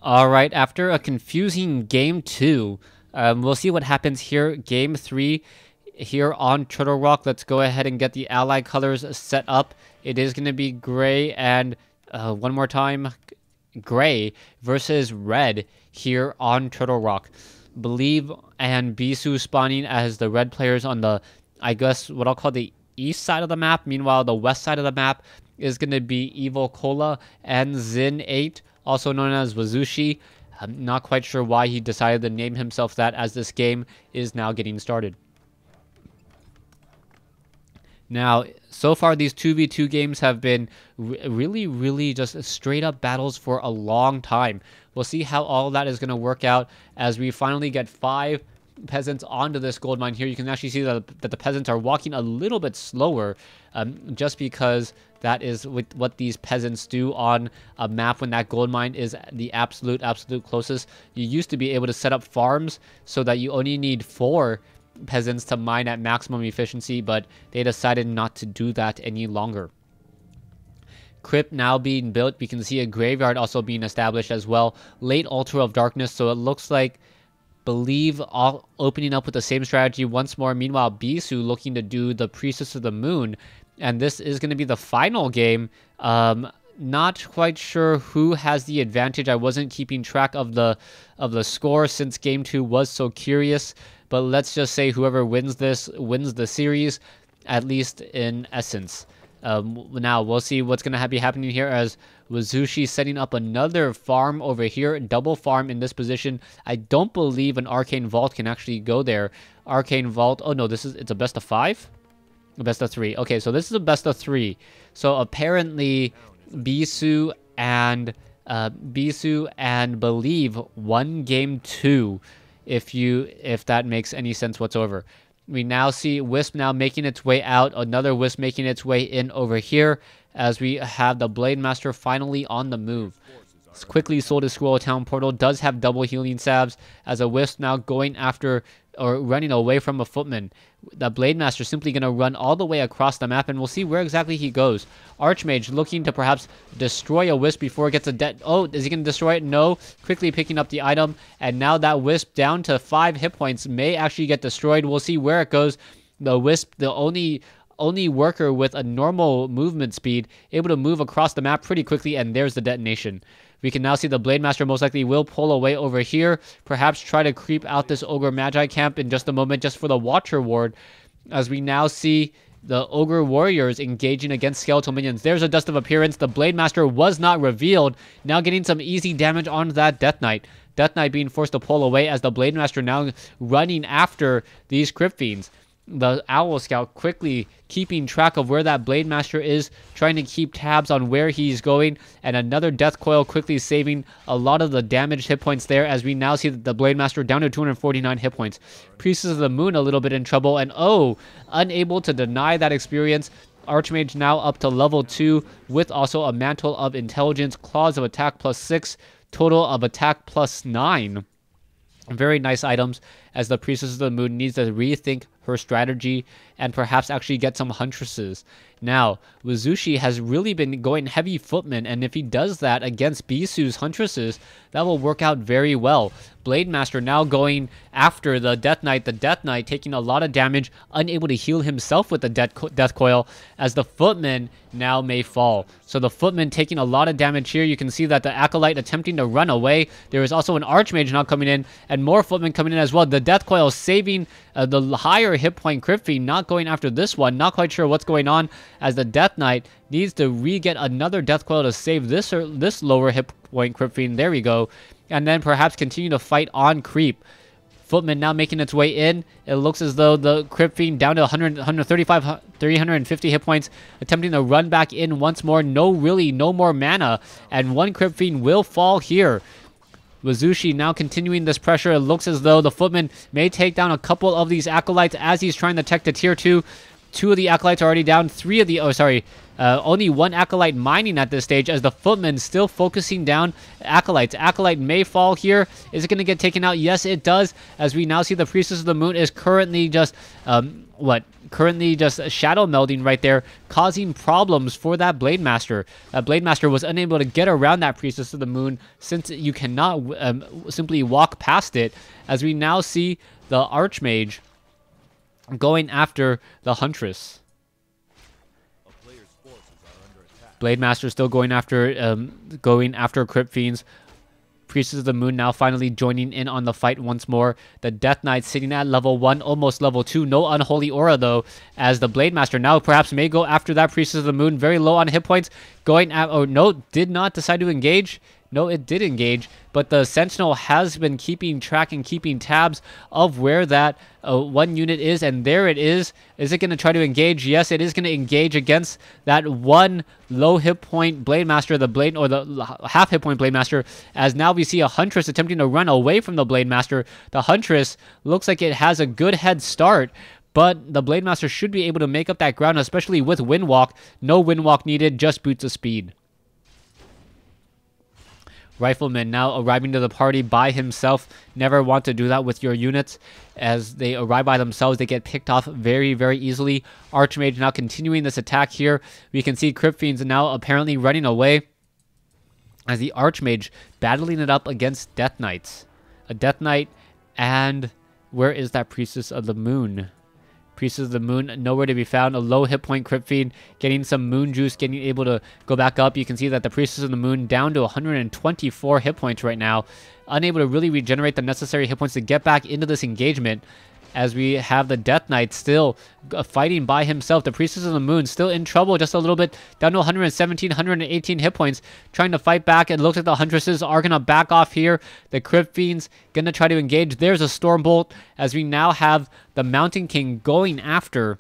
All right, after a confusing game 2, we'll see what happens here. Game 3 here on Turtle Rock. Let's go ahead and get the ally colors set up. It is going to be gray and one more time, gray versus red here on Turtle Rock. Believe and Bisu spawning as the red players on the, I guess, what I'll call the east side of the map. Meanwhile, the west side of the map is going to be EvilCola and Xin8, also known as Wazushi. I'm not quite sure why he decided to name himself that, as this game is now getting started. Now, so far, these 2v2 games have been really just straight up battles for a long time. We'll see how all that is going to work out as we finally get 5 peasants onto this gold mine here. You can actually see that the peasants are walking a little bit slower, just because that is what these peasants do on a map when that gold mine is the absolute closest. You used to be able to set up farms so that you only need 4 peasants to mine at maximum efficiency, but they decided not to do that any longer. Crypt now being built. We can see a graveyard also being established as well. Late Altar of Darkness, so it looks like Believe all opening up with the same strategy once more. Meanwhile, Bisu looking to do the Priestess of the Moon, and this is going to be the final game. Not quite sure who has the advantage. I wasn't keeping track of the score since game 2 was so curious, but let's just say whoever wins this wins the series, at least in essence. Now we'll see what's going to be happening here as Wazushi setting up another farm over here, double farm in this position. I don't believe an Arcane Vault can actually go there. Arcane Vault, oh no, it's a best of 5? A best of 3. Okay, so this is a best of 3. So apparently Bisu and Believe won game 2, if that makes any sense whatsoever. We now see Wisp now making its way out, another Wisp making its way in over here, as we have the Blade Master finally on the move. It's quickly sold his Squirrel Town portal, does have double healing salves, as a Wisp now going after or running away from a Footman. The Blade Master simply going to run all the way across the map, and we'll see where exactly he goes. Archmage looking to perhaps destroy a Wisp before it gets a dead. Oh, is he going to destroy it? No. Quickly picking up the item, and now that Wisp down to 5 hit points may actually get destroyed. We'll see where it goes. The Wisp, the only worker with a normal movement speed, able to move across the map pretty quickly, and there's the detonation. We can now see the Blade Master most likely will pull away over here, perhaps try to creep out this Ogre Magi camp in just a moment just for the Watcher Ward, as we now see the Ogre Warriors engaging against Skeletal Minions. There's a Dust of Appearance. The Blade Master was not revealed, now getting some easy damage on that Death Knight. Death Knight being forced to pull away as the Blade Master now running after these Crypt Fiends. The Owl Scout quickly keeping track of where that Blade Master is, trying to keep tabs on where he's going, and another Death Coil quickly saving a lot of the damaged hit points there, as we now see the Blade Master down to 249 hit points. Priestess of the Moon a little bit in trouble, and unable to deny that experience. Archmage now up to level 2 with also a Mantle of Intelligence, Claws of Attack +6, total of attack +9. Very nice items, as the Priestess of the Moon needs to rethink her strategy and perhaps actually get some Huntresses. Now, Wazushi has really been going heavy Footman, and if he does that against Bisu's Huntresses, that will work out very well. Blade Master now going after the Death Knight. The Death Knight taking a lot of damage, unable to heal himself with the Death Coil, as the Footman now may fall. So the Footman taking a lot of damage here. You can see that the Acolyte attempting to run away. There is also an Archmage now coming in, and more Footmen coming in as well. The Death Coil saving the higher hit point Crypt Fiend, not going after this one. Not quite sure what's going on, as the Death Knight needs to re-get another Death Coil to save this lower hit point Crypt Fiend. There we go. And then perhaps continue to fight on creep. Footman now making its way in. It looks as though the Crypt Fiend down to 100, 135, 350 hit points, attempting to run back in once more. No more mana, and one Crypt Fiend will fall here. Wazushi now continuing this pressure. It looks as though the Footman may take down a couple of these Acolytes as he's trying to tech to tier 2. 2 of the Acolytes are already down. 3 of the... Oh, sorry. Only one Acolyte mining at this stage, as the Footman still focusing down Acolytes. Acolyte may fall here. Is it going to get taken out? Yes, it does, as we now see the Priestess of the Moon is currently just, currently just shadow melding right there, causing problems for that Blade Master. That Blade Master was unable to get around that Priestess of the Moon, since you cannot simply walk past it, as we now see the Archmage going after the Huntress. Blade Master still going after Crypt Fiends. Priestess of the Moon now finally joining in on the fight once more. The Death Knight sitting at level 1, almost level 2. No Unholy Aura though, as the Blade Master now perhaps may go after that Priestess of the Moon. Very low on hit points. Going at, oh no, did not decide to engage. No, it did engage, but the Sentinel has been keeping track and keeping tabs of where that one unit is, and there it is. Is it going to try to engage? Yes, it is going to engage against that one low hit point Blade Master, the half hit point Blade Master, as now we see a Huntress attempting to run away from the Blade Master. The Huntress looks like it has a good head start, but the Blade Master should be able to make up that ground, especially with Windwalk. No Windwalk needed, just Boots of Speed. Rifleman now arriving to the party by himself. Never want to do that with your units. As they arrive by themselves, they get picked off very, very easily. Archmage now continuing this attack here. We can see Crypt Fiends now apparently running away, as the Archmage battling it up against Death Knights. A Death Knight, and where is that Priestess of the Moon? Priestess of the Moon, nowhere to be found. A low hit point Crypt Fiend, getting some Moon Juice, getting able to go back up. You can see that the Priestess of the Moon down to 124 hit points right now. Unable to really regenerate the necessary hit points to get back into this engagement, as we have the Death Knight still fighting by himself. The Priestess of the Moon still in trouble just a little bit, down to 117, 118 hit points, trying to fight back. It looks like the Huntresses are going to back off here. The Crypt Fiends going to try to engage. There's a Stormbolt, as we now have the Mountain King going after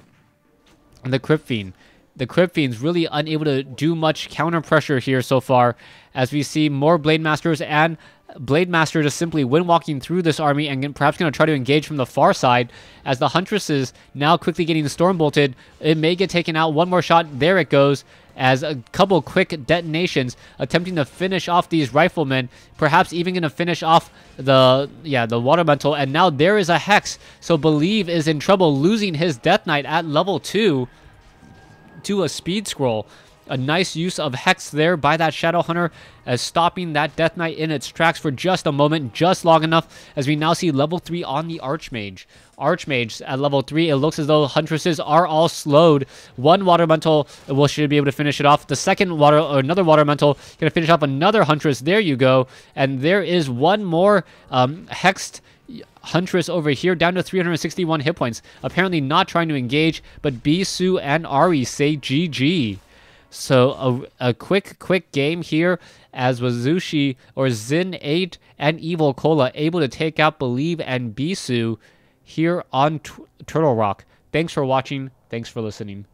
the Crypt Fiend. The Crypt Fiend's really unable to do much counter pressure here so far, as we see more Blade Masters and Blade Master just simply windwalking through this army and perhaps going to try to engage from the far side, as the Huntresses now quickly getting Stormbolted. It may get taken out. One more shot. There it goes, as a couple quick detonations attempting to finish off these Riflemen, perhaps even going to finish off the Watermental. And now there is a Hex, so Belive is in trouble, losing his Death Knight at level 2 to a Speed Scroll. A nice use of Hex there by that Shadow Hunter, as stopping that Death Knight in its tracks for just a moment, just long enough, as we now see level 3 on the Archmage. Archmage at level 3, it looks as though Huntresses are all slowed. One Watermental should be able to finish it off. The second another Watermental going to finish off another Huntress. There you go. And there is one more Hexed Huntress over here, down to 361 hit points. Apparently not trying to engage, but Bisu and Ari say GG. So a quick game here, as Wazushi or Xin8 and EvilCola able to take out Belive and Bisu here on Turtle Rock. Thanks for watching. Thanks for listening.